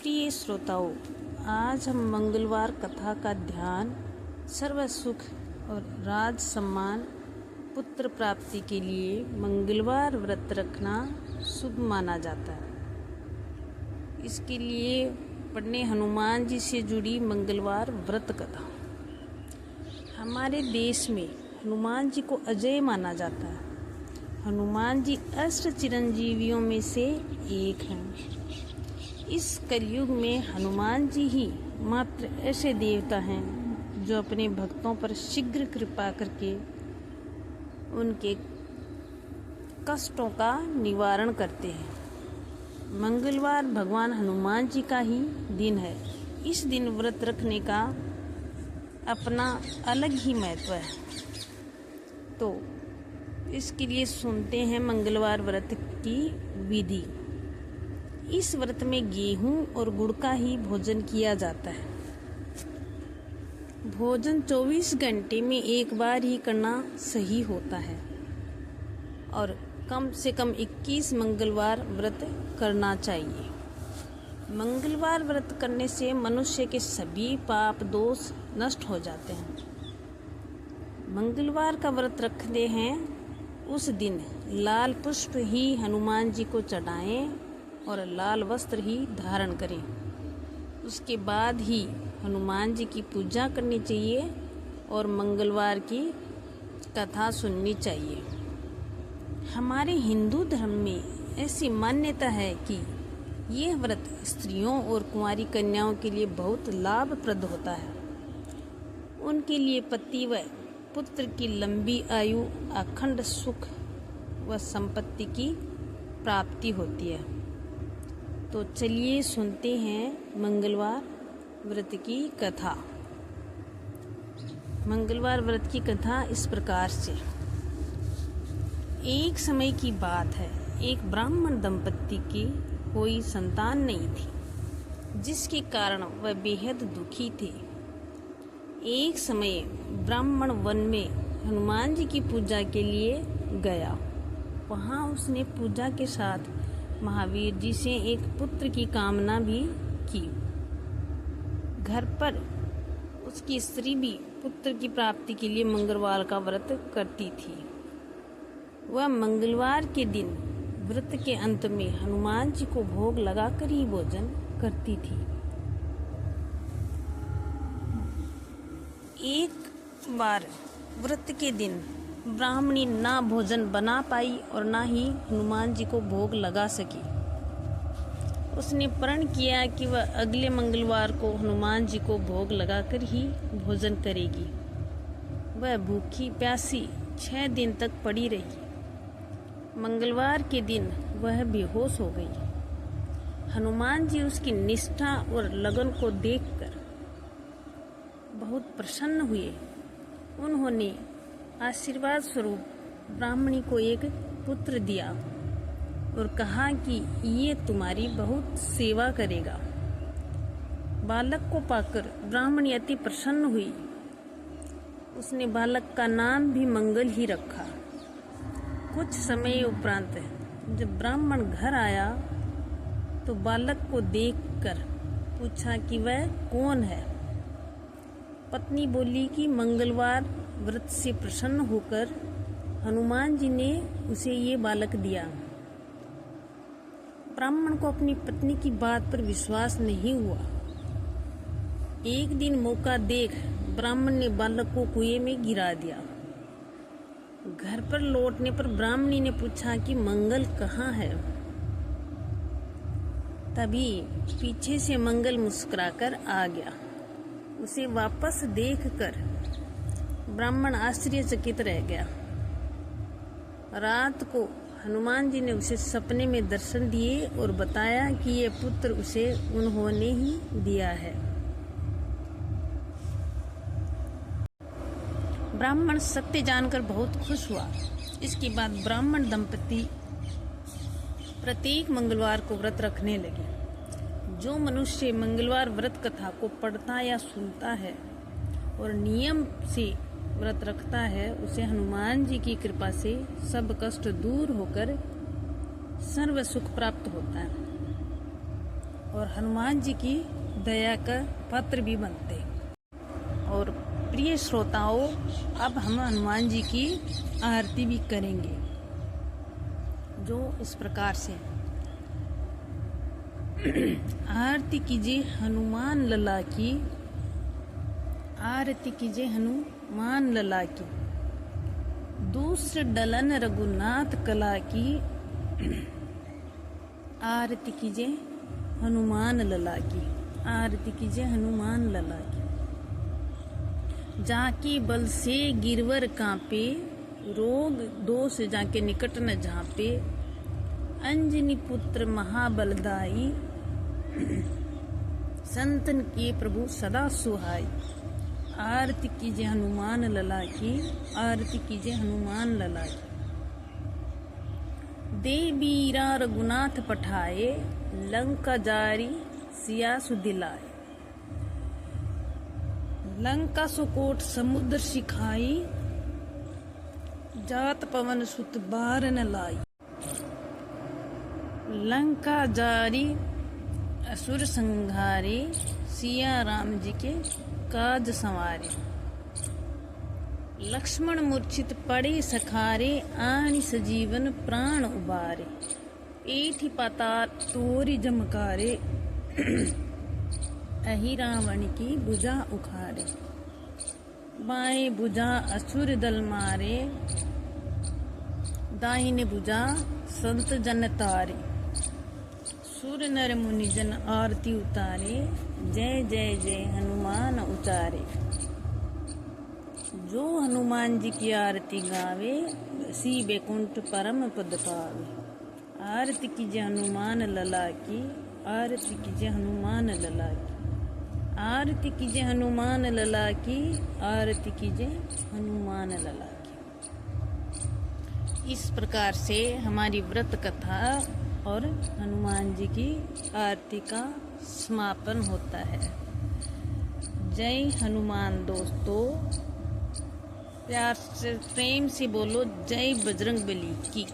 प्रिय श्रोताओं, आज हम मंगलवार कथा का ध्यान सर्व सुख और राज सम्मान पुत्र प्राप्ति के लिए मंगलवार व्रत रखना शुभ माना जाता है। इसके लिए पढ़ने हनुमान जी से जुड़ी मंगलवार व्रत कथा। हमारे देश में हनुमान जी को अजय माना जाता है। हनुमान जी अष्ट चिरंजीवियों में से एक हैं। इस कलयुग में हनुमान जी ही मात्र ऐसे देवता हैं जो अपने भक्तों पर शीघ्र कृपा करके उनके कष्टों का निवारण करते हैं। मंगलवार भगवान हनुमान जी का ही दिन है। इस दिन व्रत रखने का अपना अलग ही महत्व है। तो इसके लिए सुनते हैं मंगलवार व्रत की विधि। इस व्रत में गेहूं और गुड़ का ही भोजन किया जाता है। भोजन 24 घंटे में एक बार ही करना सही होता है और कम से कम 21 मंगलवार व्रत करना चाहिए। मंगलवार व्रत करने से मनुष्य के सभी पाप दोष नष्ट हो जाते हैं। मंगलवार का व्रत रखते हैं उस दिन लाल पुष्प ही हनुमान जी को चढ़ाएं और लाल वस्त्र ही धारण करें। उसके बाद ही हनुमान जी की पूजा करनी चाहिए और मंगलवार की कथा सुननी चाहिए। हमारे हिंदू धर्म में ऐसी मान्यता है कि यह व्रत स्त्रियों और कुंवारी कन्याओं के लिए बहुत लाभप्रद होता है। उनके लिए पति व पुत्र की लंबी आयु, अखंड सुख व संपत्ति की प्राप्ति होती है। तो चलिए सुनते हैं मंगलवार व्रत की कथा। मंगलवार व्रत की कथा इस प्रकार से। एक समय की बात है, एक ब्राह्मण दंपत्ति की कोई संतान नहीं थी, जिसके कारण वह बेहद दुखी थे। एक समय ब्राह्मण वन में हनुमान जी की पूजा के लिए गया। वहाँ उसने पूजा के साथ महावीर जी से एक पुत्र की कामना भी की। घर पर उसकी स्त्री भी पुत्र की प्राप्ति के लिए मंगलवार का व्रत करती थी। वह मंगलवार के दिन व्रत के अंत में हनुमान जी को भोग लगाकर ही भोजन करती थी। एक बार व्रत के दिन ब्राह्मणी ना भोजन बना पाई और ना ही हनुमान जी को भोग लगा सकी। उसने प्रण किया कि वह अगले मंगलवार को हनुमान जी को भोग लगाकर ही भोजन करेगी। वह भूखी प्यासी 6 दिन तक पड़ी रही। मंगलवार के दिन वह बेहोश हो गई। हनुमान जी उसकी निष्ठा और लगन को देखकर बहुत प्रसन्न हुए। उन्होंने आशीर्वाद स्वरूप ब्राह्मणी को एक पुत्र दिया और कहा कि ये तुम्हारी बहुत सेवा करेगा। बालक को पाकर ब्राह्मणी अति प्रसन्न हुई। उसने बालक का नाम भी मंगल ही रखा। कुछ समय उपरांत जब ब्राह्मण घर आया तो बालक को देखकर पूछा कि वह कौन है। पत्नी बोली कि मंगलवार व्रत से प्रसन्न होकर हनुमान जी ने उसे ये बालक दिया। ब्राह्मण को अपनी पत्नी की बात पर विश्वास नहीं हुआ। एक दिन मौका देख ब्राह्मण ने बालक को कुएं में गिरा दिया। घर पर लौटने पर ब्राह्मणी ने पूछा कि मंगल कहाँ है। तभी पीछे से मंगल मुस्कुराकर आ गया। उसे वापस देखकर ब्राह्मण आश्चर्यचकित रह गया। रात को हनुमान जी ने उसे सपने में दर्शन दिए और बताया कि यह पुत्र उसे उन्होंने ही दिया है। ब्राह्मण सत्य जानकर बहुत खुश हुआ। इसके बाद ब्राह्मण दंपति प्रत्येक मंगलवार को व्रत रखने लगे। जो मनुष्य मंगलवार व्रत कथा को पढ़ता या सुनता है और नियम से व्रत रखता है, उसे हनुमान जी की कृपा से सब कष्ट दूर होकर सर्व सुख प्राप्त होता है। और हनुमान जी की दया का पात्र भी बनते। और प्रिय श्रोताओं, अब हम हनुमान जी की आरती भी करेंगे, जो इस प्रकार से। आरती कीजिए हनुमान लला की, आरती कीजिए हनुमान लला की, दूसर डलन रघुनाथ कला की, आरती कीजिए हनुमान लला की, आरती कीजिए हनुमान लला की। जाके बल से गिरवर कांपे, रोग दोष जाके निकट न झांपे, अंजनी पुत्र महाबलदाई, संतन के प्रभु सदा सुहाई। आरती कीजिए हनुमान लला की, आरती कीजिए हनुमान लला की। देवीरा रघुनाथ पठाए, लंका जारी सिया सुदिलाए, लंका सुकोट समुद्र सिखाई, जात पवन सुत बार न लाई। लंका जारी असुर संहारे, सिया राम जी के काज संवारे। लक्ष्मण मूर्छित पड़े सखारे, आनि सजीवन प्राण उबारे। एठी पाताल तोरी जमकारे, अहि रावण की भुजा उखाड़े। बाएं भुजा असुर दल मारे, दाहिने भुजा संत जन तारे। सुर नर मुनि जन आरती उतारे, जय जय जय हनुमान उचारे। जो हनुमान जी की आरती गावे, सी बैकुंठ परम पद पावे। आरती कीजिए हनुमान लला की, आरती कीजिए हनुमान लला की, आरती कीजिए हनुमान लला की, आरती कीजिए हनुमान लला की। इस प्रकार से हमारी व्रत कथा और हनुमान जी की आरती का समापन होता है। जय हनुमान दोस्तों, प्यार से प्रेम से बोलो जय बजरंग बली की।